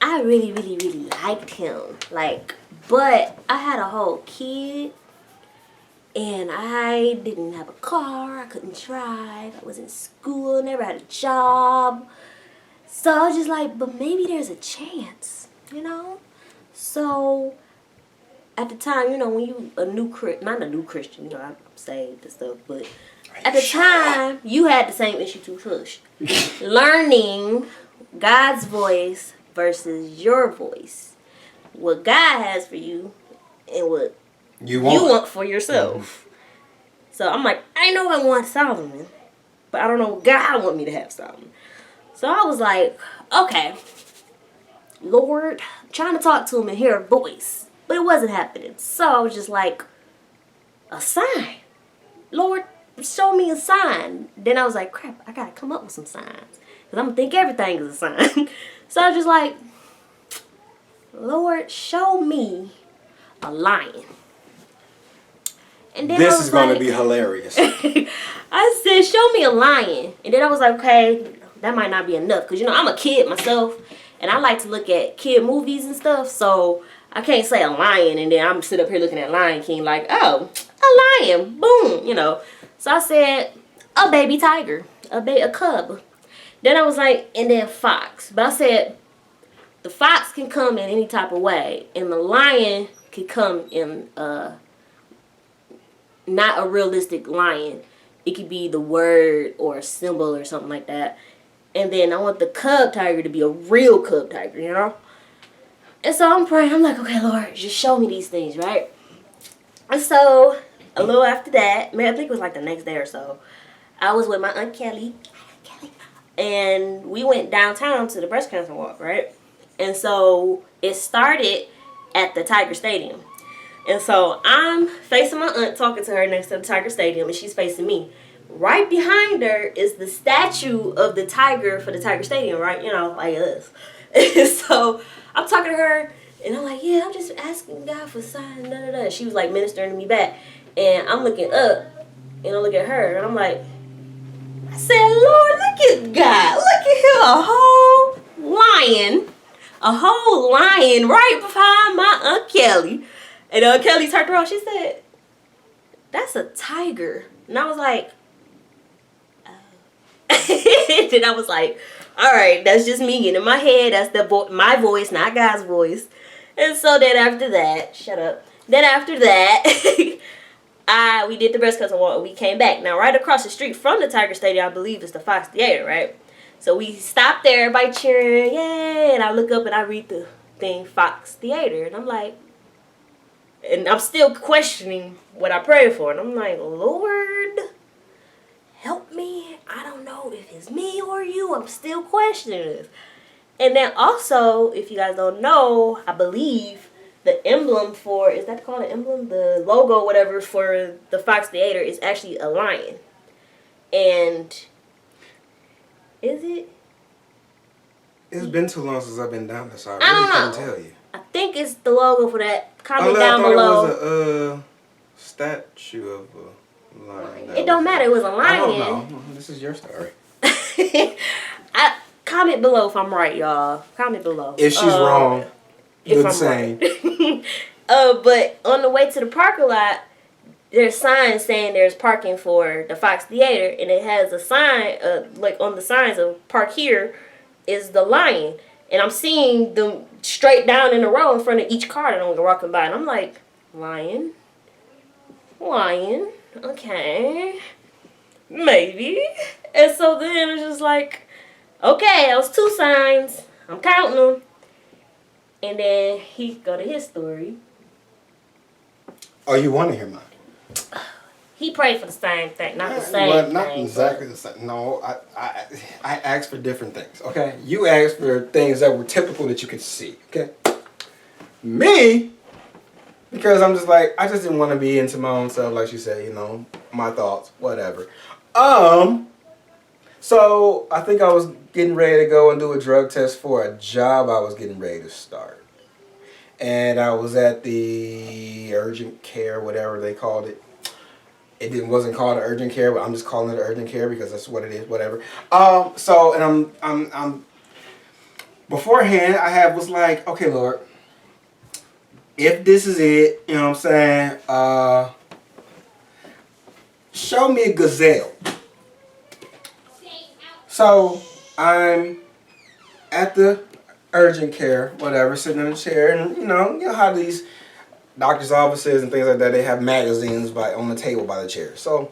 I really, really, really liked him. Like, but I had a whole kid and I didn't have a car. I couldn't drive. I was in school, never had a job. So I was just like, but maybe there's a chance, you know? So at the time, you know, when you not a new Christian, you know, I'm saved and stuff, but at the time, you had the same issue too, Tush. Learning God's voice versus your voice. What God has for you and what you want for yourself. So I'm like, I know I want Solomon, but I don't know what God want me to have Solomon. So I was like, okay, Lord, I'm trying to talk to him and hear a voice, but it wasn't happening. So I was just like, a sign. Lord, show me a sign. Then I was like, crap, I gotta come up with some signs. Because I'm gonna think everything is a sign. So I was just like, Lord, show me a lion. And then this is going to be hilarious. I said, show me a lion. And then I was like, okay, that might not be enough. Because, you know, I'm a kid myself. And I like to look at kid movies and stuff. So I can't say a lion. And then I'm sitting up here looking at Lion King like, oh, a lion. Boom. You know. So I said, a baby tiger. A cub. Then I was like, and then fox. But I said, the fox can come in any type of way. And the lion can come in not a realistic lion. It could be the word or a symbol or something like that. And then I want the cub tiger to be a real cub tiger, you know? And so I'm praying. I'm like, okay, Lord, just show me these things, right? And so a little after that, man, I think it was like the next day or so, I was with my Aunt Kelly. And we went downtown to the breast cancer walk, right? And so it started at the Tiger Stadium. And so I'm facing my aunt talking to her next to the Tiger Stadium, and she's facing me. Right behind her is the statue of the tiger for the Tiger Stadium, right? You know, like this. And so I'm talking to her, and I'm like, yeah, I'm just asking God for signs, da da da. She was like ministering to me back. And I'm looking up, and I look at her, and I'm like, I said, Lord, look at God. Look at him, a whole lion right behind my Aunt Kelly. And Aunt Kelly turned around, she said, that's a tiger. And I was like, oh. Then I was like, all right, that's just me getting in my head. That's my voice, not God's voice. And so then after that, shut up. Then after that, we did the breast cancer walk and we came back. Now, right across the street from the Tiger Stadium, I believe, is the Fox Theater, right? So we stopped there, everybody cheering, yay! And I look up and I read the thing, Fox Theater. And I'm like, and I'm still questioning what I prayed for. And I'm like, Lord, help me. I don't know if it's me or you. I'm still questioning this. And then also, if you guys don't know, I believe the emblem for, is that called an emblem? The logo, whatever, for the Fox Theater is actually a lion. And is it? It's been too long since I've been down there, so I really couldn't tell you. I think it's the logo for that. Comment down below. It was a statue of a lion. It don't matter. It was a lion. I don't know. This is your story. Comment below if I'm right, y'all. Comment below. If she's wrong, if I'm saying. Right. But on the way to the parking lot, there's signs saying there's parking for the Fox Theater, and it has a sign, like on the signs of park here is the lion. And I'm seeing them straight down in a row in front of each car that I'm walking by. And I'm like, lion, okay, maybe. And so then it's just like, okay, that was 2 signs. I'm counting them. And then he go to his story. Oh, you want to hear mine? He prayed for the same thing, not the same well, not thing. exactly the same. No, I asked for different things. Okay, you asked for things that were typical that you could see. Okay, me, because I'm just like I just didn't want to be into my own self, like she said. You know, my thoughts, whatever. So I think I was getting ready to go and do a drug test for a job I was getting ready to start, and I was at the urgent care, whatever they called it. It wasn't called an urgent care, but I'm just calling it urgent care because that's what it is. Whatever. So and I'm beforehand was like, okay, Lord, if this is it, you know what I'm saying? Show me a gazelle. So I'm at the urgent care, whatever, sitting in a chair, and you know how these doctors' offices and things like that, they have magazines on the table by the chair. So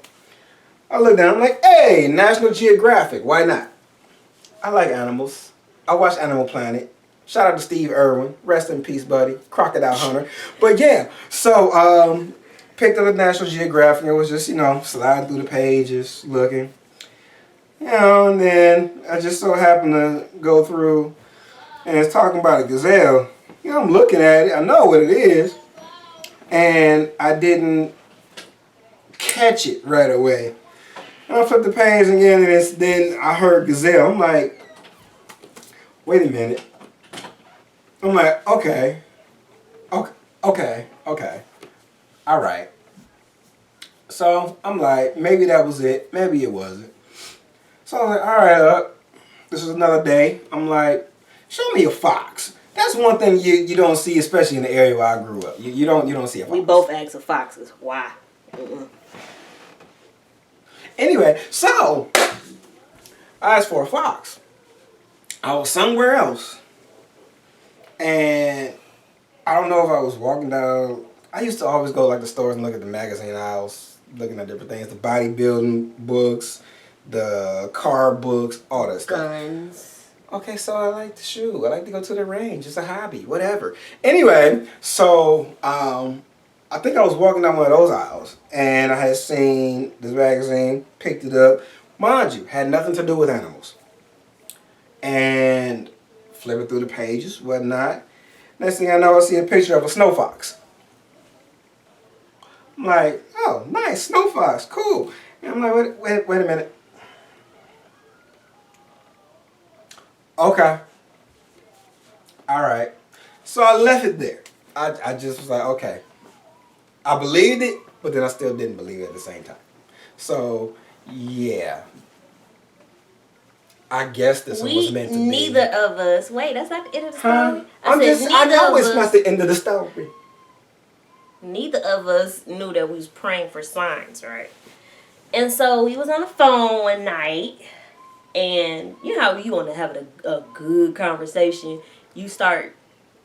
I look down, I'm like, hey, National Geographic, why not? I like animals. I watch Animal Planet. Shout out to Steve Irwin. Rest in peace, buddy. Crocodile hunter. But yeah, so picked up the National Geographic and it was just, sliding through the pages, looking. And then I just so happened to go through and it's talking about a gazelle. I'm looking at it. I know what it is. And I didn't catch it right away. And I flipped the page again, and then I heard gazelle. I'm like, wait a minute. I'm like, okay. All right. So I'm like, maybe that was it. Maybe it wasn't. So I was like, all right, this is another day. I'm like, show me a fox. That's one thing you don't see, especially in the area where I grew up. You don't see a fox. We both asked for foxes. Why? Anyway, so I asked for a fox. I was somewhere else, and I don't know if I was walking down. I used to always go like the stores and look at the magazine aisles, looking at different things, the bodybuilding books, the car books, all that stuff. Guns. Okay, so I like to shoot. I like to go to the range. It's a hobby, whatever. Anyway, so I think I was walking down one of those aisles, and I had seen this magazine, picked it up. Mind you, had nothing to do with animals. And flipping through the pages, whatnot. Next thing I know, I see a picture of a snow fox. I'm like, oh, nice, snow fox, cool. And I'm like, wait a minute. Okay. All right. So I left it there. I just was like, okay. I believed it, but then I still didn't believe it at the same time. So, yeah. I guess this one was meant to be. Neither of us. Wait, that's not the end of the story. Huh? I know it's not the end of the story. Neither of us knew that we was praying for signs, right? And so we was on the phone one night, and you know how you want to have a good conversation. You start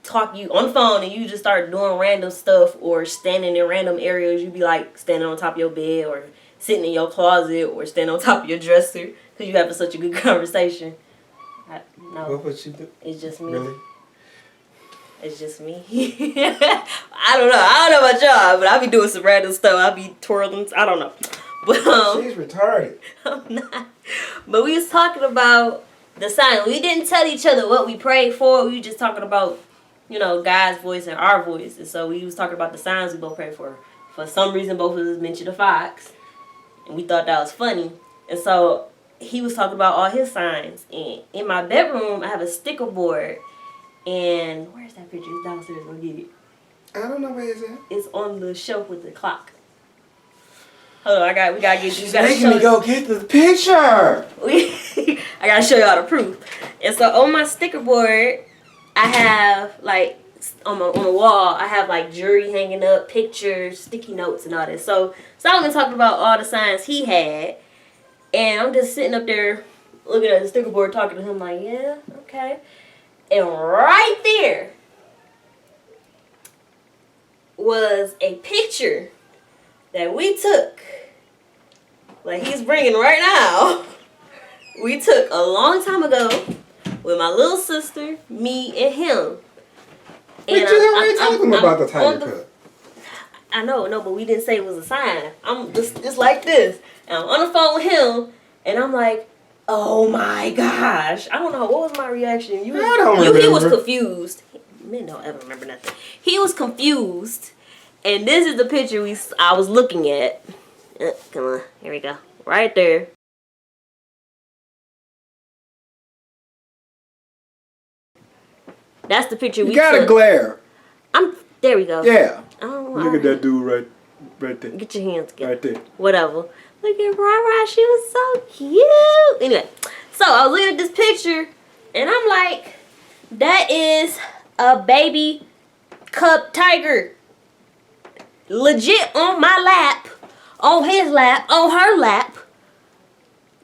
talking on the phone, and you just start doing random stuff or standing in random areas. You be like standing on top of your bed or sitting in your closet or standing on top of your dresser because you having such a good conversation. No. What would you do? It's just me. Really? It's just me. I don't know about y'all, but I be doing some random stuff. I be twirling. I don't know. But she's retarded. I'm not. But we was talking about the sign. We didn't tell each other what we prayed for. We were just talking about, God's voice and our voice. And so we was talking about the signs we both prayed for. For some reason, both of us mentioned a fox. And we thought that was funny. And so he was talking about all his signs. And in my bedroom, I have a sticker board. And where's that picture? It's downstairs. Go get it. I don't know where it's at. It's on the shelf with the clock. Hold on, we gotta get you. She's making me go get the picture. I gotta show y'all the proof. And so on my sticker board, I have on the wall, I have jewelry hanging up, pictures, sticky notes, and all that. So Solomon talked about all the signs he had, and I'm just sitting up there looking at the sticker board, talking to him like, yeah, okay. And right there was a picture that we took, he's bringing right now. We took a long time ago with my little sister, me, and him. We just already talking about the tiger cut. I know, no, but we didn't say it was a sign. I'm just like this. And I'm on the phone with him, and I'm like, oh my gosh. I don't know. What was my reaction? I don't remember. He was confused. Men don't ever remember nothing. He was confused. And this is the picture I was looking at. Come on. Here we go. Right there. That's the picture we took. You gotta glare. There we go. Yeah. Oh, Look at that dude right there. Get your hands together. Right there. Whatever. Look at Rara. She was so cute. Anyway, so I was looking at this picture, and I'm like, that is a baby cub tiger. Legit on my lap, on his lap, on her lap.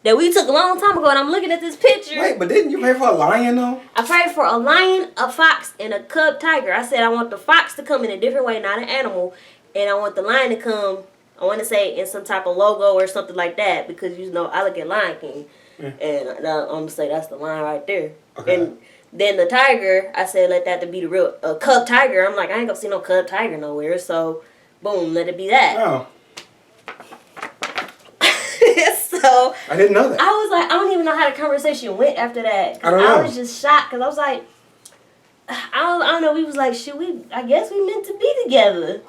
That we took a long time ago, and I'm looking at this picture. Wait, but didn't you pray for a lion though? I prayed for a lion, a fox, and a cub tiger. I said I want the fox to come in a different way, not an animal. And I want the lion to come, I want to say, in some type of logo or something like that. Because, you know, I look at Lion King. And I'm going to say that's the lion right there. Okay. And then the tiger, I said let that to be the real cub tiger. I'm like, I ain't going to see no cub tiger nowhere. So, boom, let it be that. Oh. So I didn't know that. I was like, I don't even know how the conversation went after that. I don't know. I was just shocked because I was like, I don't know. We was like, should we? I guess we meant to be together.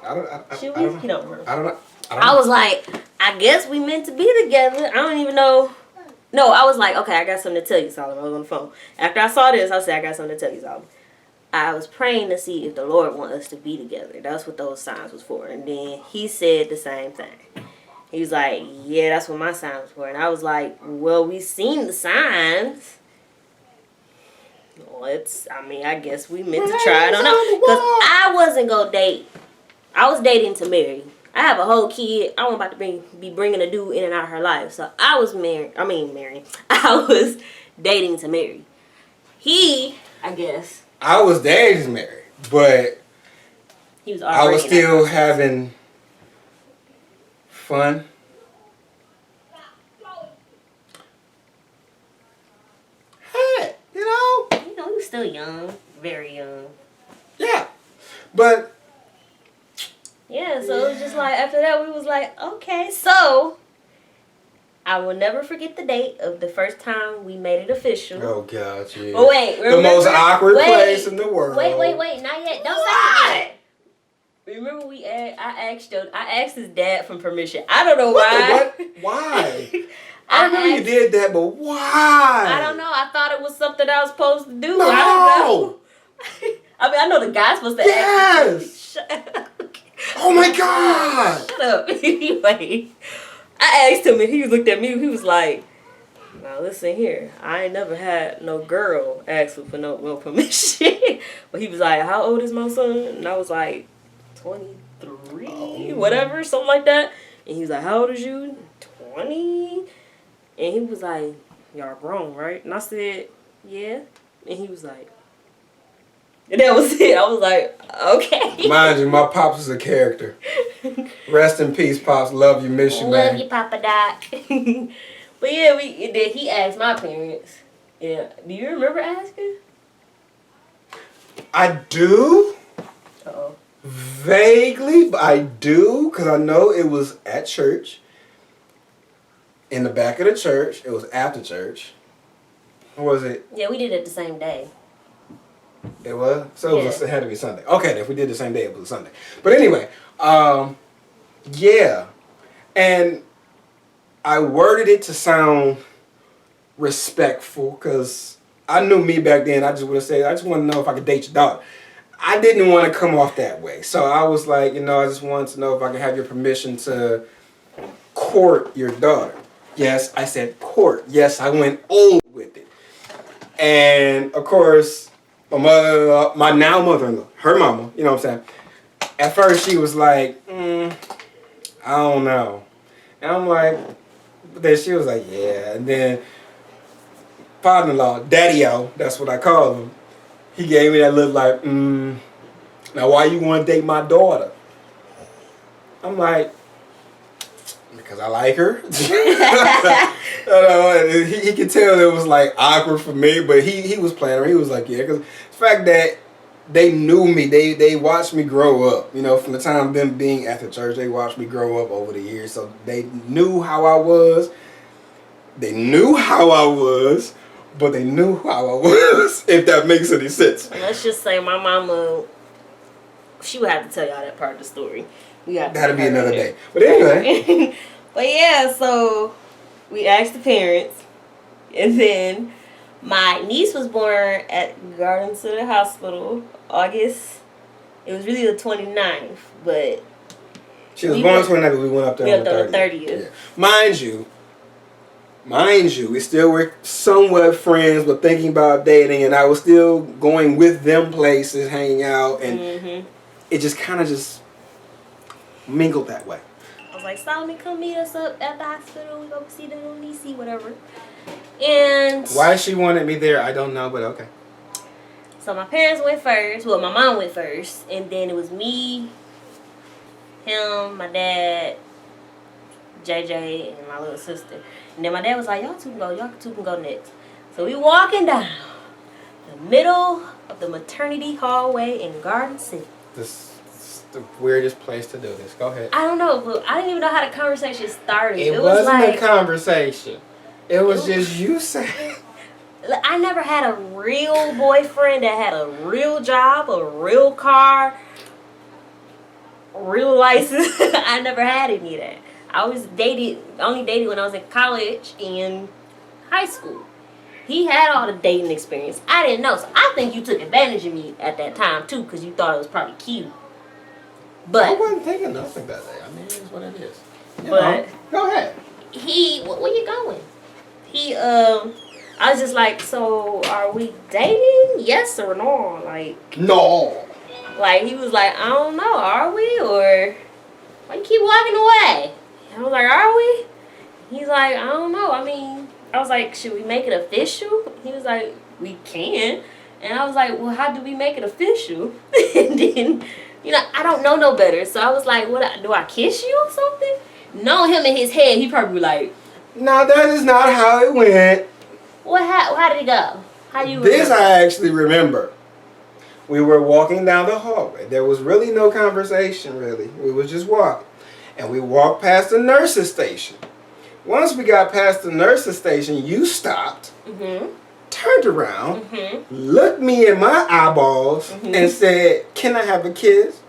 Should we? He don't remember. I don't know. I was like, I guess we meant to be together. I don't even know. No, I was like, okay, I got something to tell you, Solomon. I was on the phone. After I saw this, I said, I got something to tell you, Solomon. I was praying to see if the Lord want us to be together. That's what those signs was for. And then he said the same thing. He was like, yeah, that's what my signs were. And I was like, well, we seen the signs. I guess we meant to try it on out. Because I wasn't going to date. I was dating to marry. I have a whole kid. I'm about to be bringing a dude in and out of her life. So I was marrying. I was dating to marry. I guess. I was dating to marry, but he was I was still having fun. Hey, you know, he was still young, very young. Yeah, but yeah. So it was just like after that, we was like, okay. So I will never forget the date of the first time we made it official. Oh God, yeah. But wait, remember, the most awkward place in the world. Wait, not yet. Don't say it. Remember I asked his dad for permission. I don't know why. What? Why? I remember you did that, but why? I don't know. I thought it was something I was supposed to do. No. I don't know. I know the guy's supposed to ask. Yes. Oh my God. Shut up. Anyway, I asked him and he looked at me. He was like, now listen here. I ain't never had no girl ask for no permission. But he was like, how old is my son? And I was like, 23, whatever, something like that. And he was like, how old is you? 20. And he was like, y'all grown, right? And I said, yeah. And he was like, and that was it. I was like, okay. Mind you, my pops is a character. Rest in peace, pops. Love you, miss you, man. Love you, Papa Doc. But yeah, he asked my parents. Yeah. Do you remember asking? I do. Uh-oh. Vaguely, but I do, because I know it was at church. In the back of the church. It was after church. Or was it? Yeah, we did it the same day. It was? So it had to be Sunday. Okay, if we did the same day, it was a Sunday. But anyway, yeah. And I worded it to sound respectful, because I knew me back then. I just would have said, I just want to know if I could date your daughter. I didn't want to come off that way. So I was like, I just wanted to know if I could have your permission to court your daughter. Yes, I said court. Yes, I went old with it. And, of course, my now mother-in-law, her mama, you know what I'm saying? At first, she was like, I don't know. And I'm like, but then she was like, yeah. And then father-in-law, Daddy-O, that's what I call him. He gave me that look like, now why you want to date my daughter? I'm like, because I like her. And he could tell it was like awkward for me, but he was playing her. He was like, yeah, because the fact that they knew me. They watched me grow up. You know, from the time of them being at the church, they watched me grow up over the years. So they knew how I was. They knew how I was, but they knew how I was. If that makes any sense. Let's just say my mama, she would have to tell y'all that part of the story. That'll be another day. But anyway. But yeah, so we asked the parents, and then my niece was born at Garden City Hospital, August. It was really the 29th, but She was born 29th, but we went up there on the 30th. Yeah. Mind you, we still were somewhat friends, but thinking about dating, and I was still going with them places, hanging out, and it just kind of just mingled that way. I was like, Solomon, come meet us up at the hospital. We go see the little niecey, whatever. And Why she wanted me there, I don't know, but okay. so my parents went first. Well, my mom went first, and then it was me, him, my dad, JJ, and my little sister. And then my dad was like, y'all two can go next. So we walking down the middle of the maternity hallway in Garden City. This is the weirdest place to do this. Go ahead. I don't know, but I didn't even know how the conversation started. It was wasn't like a conversation. It was just you saying. I never had a real boyfriend that had a real job, a real car, real license. I never had any of that. I was only dated when I was in college and high school. He had all the dating experience. I didn't know. So I think you took advantage of me at that time too, because you thought it was probably cute. But I wasn't thinking nothing about that. I mean, it is what it is. You but know. Go ahead. where you going? I was just like, so are we dating? Yes or no? No. Like he was like, I don't know, are we? Or why you keep walking away? I was like, are we? He's like, I don't know. I mean, I was like, should we make it official? He was like, we can. And I was like, well, how do we make it official? And then, I don't know no better. So I was like, do I kiss you or something? No, him in his head, he probably like, no, that is not how it went. how did it go? How you This remember? I actually remember. We were walking down the hallway. There was really no conversation, really. We was just walking. And we walked past the nurse's station. Once we got past the nurse's station, you stopped, turned around, looked me in my eyeballs, and said, can I have a kiss?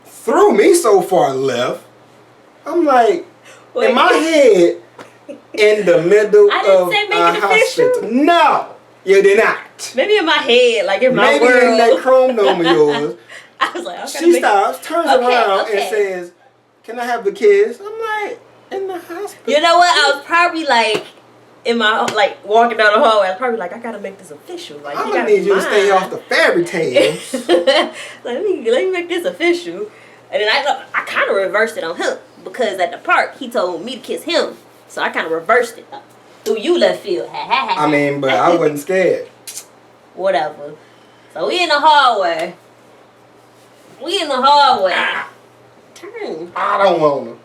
Threw me so far left. I'm like, in my head, in the middle I didn't of say make a it official. hospital. No, you did not. Maybe in my head, like in my Maybe world. in that chromosome of yours. I was like, okay. She stops, turns around, Okay. and says, can I have the kiss? I'm like, in the hospital. You know what? I was probably like, walking down the hallway. I was probably like, I gotta make this official. Like, I'm gonna need you to stay off the fairy tales. Like, let me make this official. And then I kind of reversed it on him because at the park he told me to kiss him, so I kind of reversed it through you left field. I mean, but I wasn't scared. Whatever. So we in the hallway. Turn. I don't want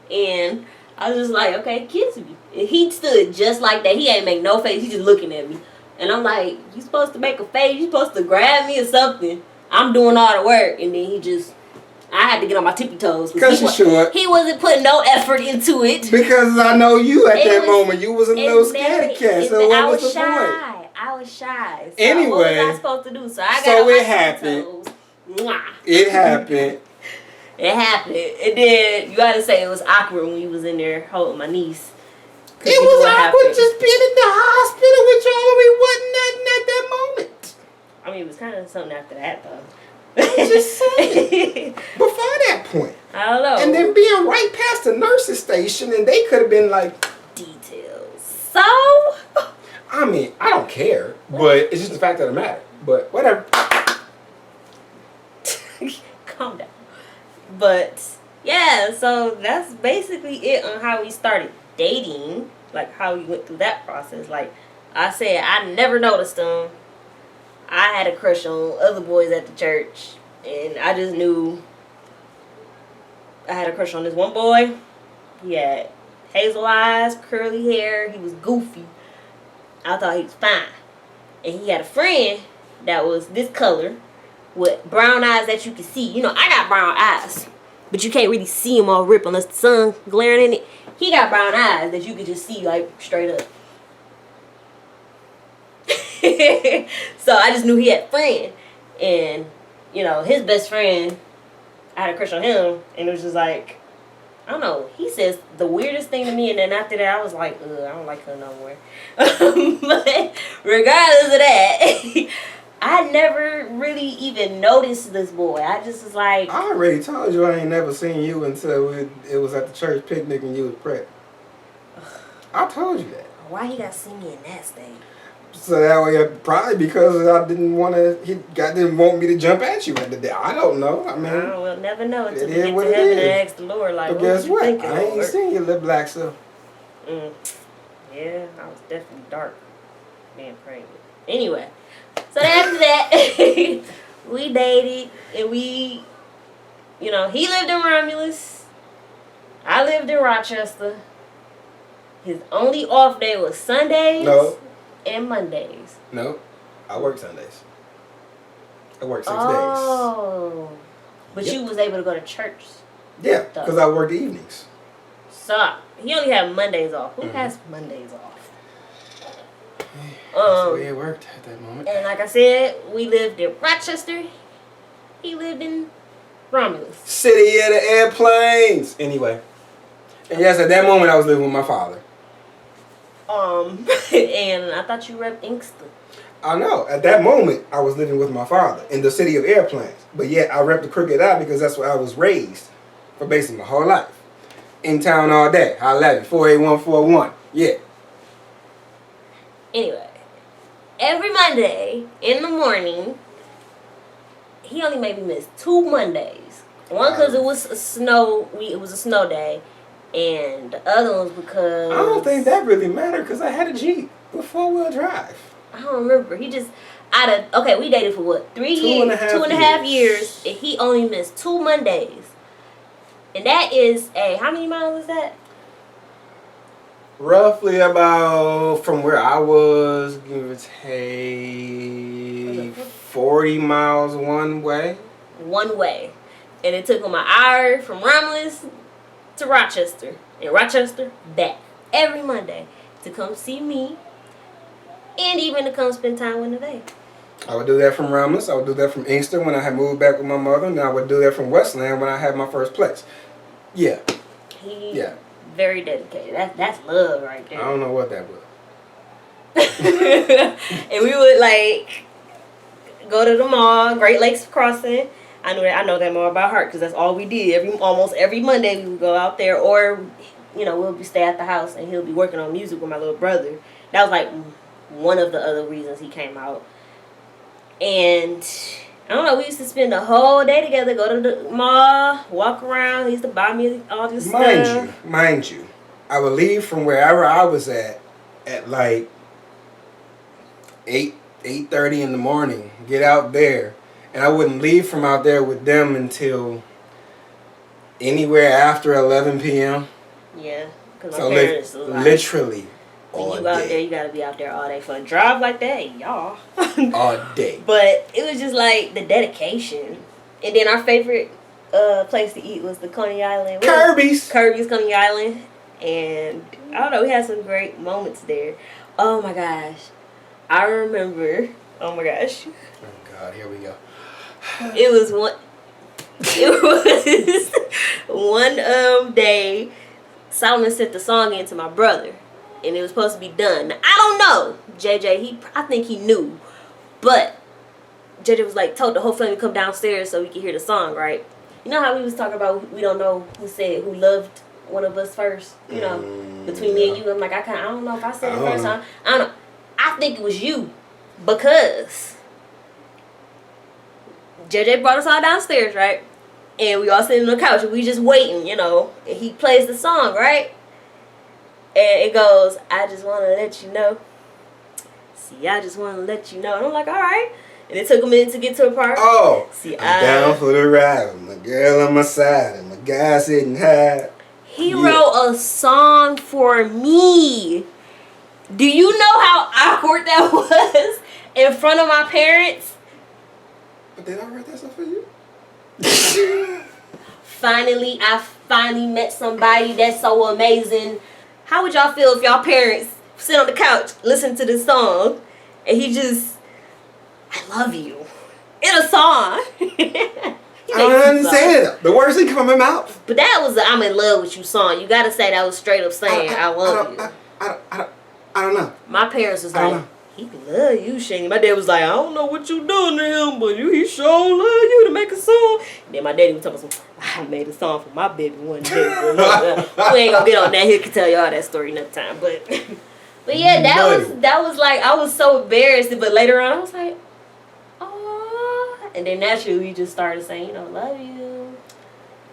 to. And I was just like, okay, kiss me. And he stood just like that. He ain't make no face. He just looking at me. And I'm like, you supposed to make a face? You supposed to grab me or something? I'm doing all the work. And then I had to get on my tippy toes. Because you should. He wasn't putting no effort into it. Because I know you at that moment. You was a little scared cat. So what was the point? I was shy. So anyway. what was I supposed to do? So I got so on my it tippy happened. toes. Mwah. It happened. It happened. And then you gotta say it was awkward when you was in there holding my niece. It was awkward just being in the hospital with y'all. We wasn't nothing at that moment. I mean, it was kind of something after that, though. I'm just saying. Before that point. I don't know. And then being right past the nurse's station, and they could have been like... Details. So? I mean, I don't care, but it's just the fact of the matter. But whatever. Calm down. But, yeah, so that's basically it on how we started dating. Like, how we went through that process. Like I said, I never noticed them. I had a crush on other boys at the church. And I just knew I had a crush on this one boy. He had hazel eyes, curly hair. He was goofy. I thought he was fine. And he had a friend that was this color with brown eyes that you can see. You know, I got brown eyes, but you can't really see them all rip unless the sun glaring in it. He got brown eyes that you can just see like straight up. So I just knew he had a friend, and you know, his best friend, I had a crush on him, and it was just like, I don't know, he says the weirdest thing to me, and then after that I was like, ugh, I don't like her no more. But regardless of that, I never really even noticed this boy. I just was like, I already told you I ain't never seen you until it was at the church picnic and you was pregnant. I told you that. why he got to see me in that stage? So that way, probably because I didn't want to. God didn't want me to jump at you at the day. I don't know. I mean, we'll never know until we it is get what to it heaven is. and ask the Lord, like, But what guess was you what? thinking, I ain't Lord? seen your little black self. Yeah, I was definitely dark being pregnant. Anyway, so after that, we dated, and we, you know, he lived in Romulus. I lived in Rochester. His only off day was Sundays No. and Mondays. No, I work Sundays. I work 6 days. Oh. But Yep. you was able to go to church. Yeah, because I work the evenings. So, he only had Mondays off. Who has Mondays off? That's the way it worked at that moment. And like I said, we lived in Rochester. He lived in Romulus. City of the airplanes. Anyway. And yes, at that moment I was living with my father. And I thought you repped Inkster. I know. At that moment, I was living with my father in the city of airplanes. But yet, I rep the Crooked Eye because that's where I was raised for basically my whole life. In town all day. Holla at me. 48141. Yeah. Anyway, every Monday in the morning, he only made me miss 2 Mondays. One because it was a snow. It was a snow day, and the other one was because I don't think that really mattered because I had a Jeep with 4-wheel drive. I don't remember. He just we dated for what, 3 years, 2.5 years, and he only missed 2 Mondays, and that is how many miles is that? Roughly about from where I was, give or take 40 miles one way. One way, and it took him an hour from Romulus to Rochester, and Rochester back every Monday to come see me, and even to come spend time with Nevaeh. I would do that from Romulus. I would do that from Inkster when I had moved back with my mother. And I would do that from Westland when I had my first place. Yeah. He very dedicated. That's love right there. I don't know what that was. And we would like go to the mall, Great Lakes Crossing. I know that mall by heart because that's all we did. Almost every Monday we would go out there, or we'll stay at the house and he'll be working on music with my little brother. That was like one of the other reasons he came out. And I don't know, we used to spend the whole day together, go to the mall, walk around. He used to buy me all this stuff. Mind you, I would leave from wherever I was at like 8:30 in the morning, get out there, and I wouldn't leave from out there with them until anywhere after 11 p.m. Yeah, because So my parents was like, literally all when you out day. there, you gotta be out there all day for a drive like that, y'all. All day. But it was just like the dedication. And then our favorite place to eat was the Coney Island. Kirby's Coney Island. And I don't know, we had some great moments there. Oh my gosh. I remember, oh my gosh. Oh God, here we go. It was one day Solomon sent the song in to my brother. And it was supposed to be done. Now, I don't know. JJ, I think he knew. But JJ was like, told the whole family to come downstairs so we could hear the song, right? You know how we was talking about we don't know who loved one of us first? Between me and you. I'm like, I don't know if I said it first time. I don't know. I think it was you. Because JJ brought us all downstairs, right? And we all sitting on the couch and we just waiting, and he plays the song, right? And it goes, I just want to let you know. See, I just want to let you know. And I'm like, all right. And it took a minute to get to a part. Oh, See, I'm down for the ride with my girl on my side and my guy sitting high. He wrote a song for me. Do you know how awkward that was? in front of my parents. But they don't write that stuff for you? Finally, I finally met somebody that's so amazing. How would y'all feel if y'all parents sit on the couch, listen to this song, and he just, I love you, in a song? I don't understand it. The words that come from my mouth. But that was a I'm in love with you song. You gotta say that was straight up saying I love you. I don't know. My parents was I don't like, know. he love you, Shani. My dad was like, I don't know what you doing to him, but he sure love you to make a song. And then my daddy was talking about, I made a song for my baby one day. We ain't gonna get on that. He can tell y'all that story another time. But yeah, that was like, I was so embarrassed. But later on, I was like, oh. And then naturally, we just started saying, love you.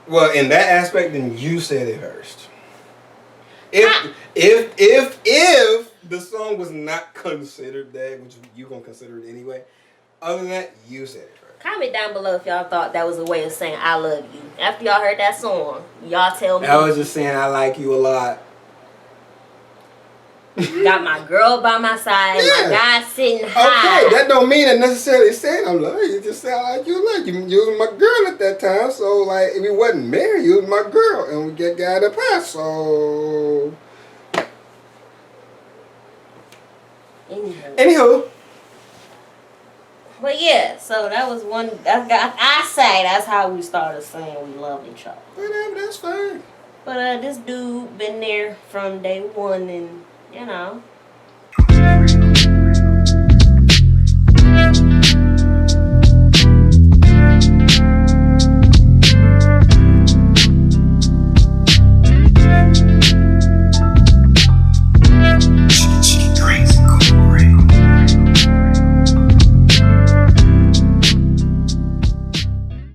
Well, in that aspect, then you said it first. If the song was not considered that, which you gonna consider it anyway, other than that, you said it first. Comment down below if y'all thought that was a way of saying I love you. After y'all heard that song, y'all tell me. I was just saying I like you a lot. Got my girl by my side, my guy sitting high. Okay, that don't mean that necessarily saying I love you. Just say I like you a lot. You was my girl at that time, so like if we wasn't married, you was my girl, and we got the past. So anywho. But yeah, so that was one. I say that's how we started saying we love each other. Whatever, that's fine. But this dude been there from day one, and